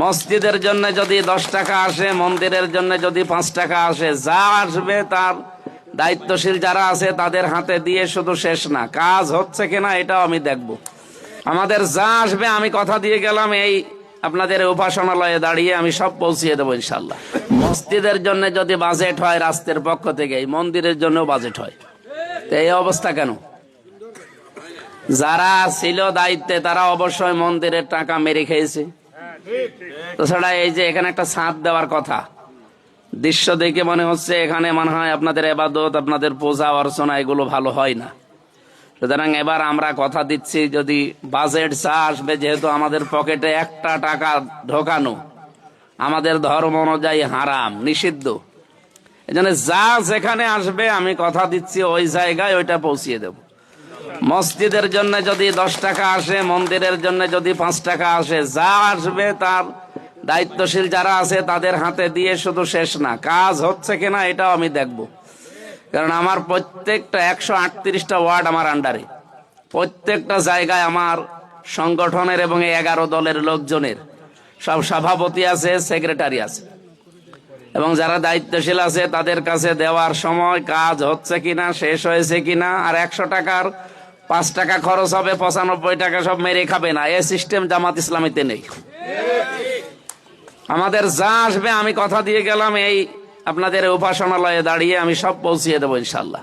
মসজিদের জন্য যদি 10 টাকা আসে, মন্দিরের জন্য যদি 5 টাকা আসে, যা আসবে তার দায়িত্বশীল যারা আছে তাদের হাতে দিয়ে শুধু শেষ না, কাজ হচ্ছে কিনা এটাও আমি দেখব। আমাদের যা আসবে আমি কথা দিয়ে গেলাম, এই আপনাদের উপাসনালয়ে দাঁড়িয়ে আমি সব পৌঁছিয়ে দেবো ইনশাল্লাহ। মসজিদের জন্য যদি বাজেট হয় রাষ্ট্রের পক্ষ থেকে, এই মন্দিরের জন্য বাজেট হয়। তো এই অবস্থা কেন? যারা ছিল দায়িত্বে তারা অবশ্যই মন্দিরের টাকা মেরে খেয়েছে। তাছাড়া এই যে এখানে একটা ছাদ দেওয়ার কথা, দৃশ্য দেখে মনে হচ্ছে এখানে মনে হয় আপনাদের ইবাদত, আপনাদের পূজা অর্চনা এগুলো ভালো হয় না। সুতরাং এবার আমরা কথা দিচ্ছি, যদি বাজেট যা আসবে, যেহেতু আমাদের পকেটে একটা টাকা ঢোকানো আমাদের ধর্ম অনুযায়ী হারাম, নিষিদ্ধ, এজন্য যা যেখানে আসবে আমি কথা দিচ্ছি ওই জায়গায় ওইটা পৌঁছিয়ে দেব। মসজিদের জন্য যদি 10 টাকা আসে, মন্দিরের জন্য যদি 5 টাকা আসে, যা আসবে তার দায়িত্বশীল যারা আছে তাদের হাতে দিয়ে শুধু শেষ না, কাজ হচ্ছে কিনা এটাও আমি দেখব। কারণ আমার প্রত্যেকটা 138টা ওয়ার্ড আমার আন্ডারে, প্রত্যেকটা জায়গায় আমার সংগঠনের এবং 11 দলের লোকজনের সব সভাপতি আছে, সেক্রেটারি আছে, এবং যারা দায়িত্বশীল আছে তাদের কাছে দেওয়ার সময় কাজ হচ্ছে কিনা, শেষ হয়েছে কিনা। আর 100 টাকার 5 টাকা খরচ হবে, 95 টাকা সব মেরে খাবে না, এই সিস্টেম জামাত ইসলামীতে নেই। আমাদের যা আসবে আমি কথা দিয়ে গেলাম, এই আপনাদের উপাসনালয়ে দাঁড়িয়ে আমি সব পৌঁছিয়ে দেবো ইনশাল্লাহ।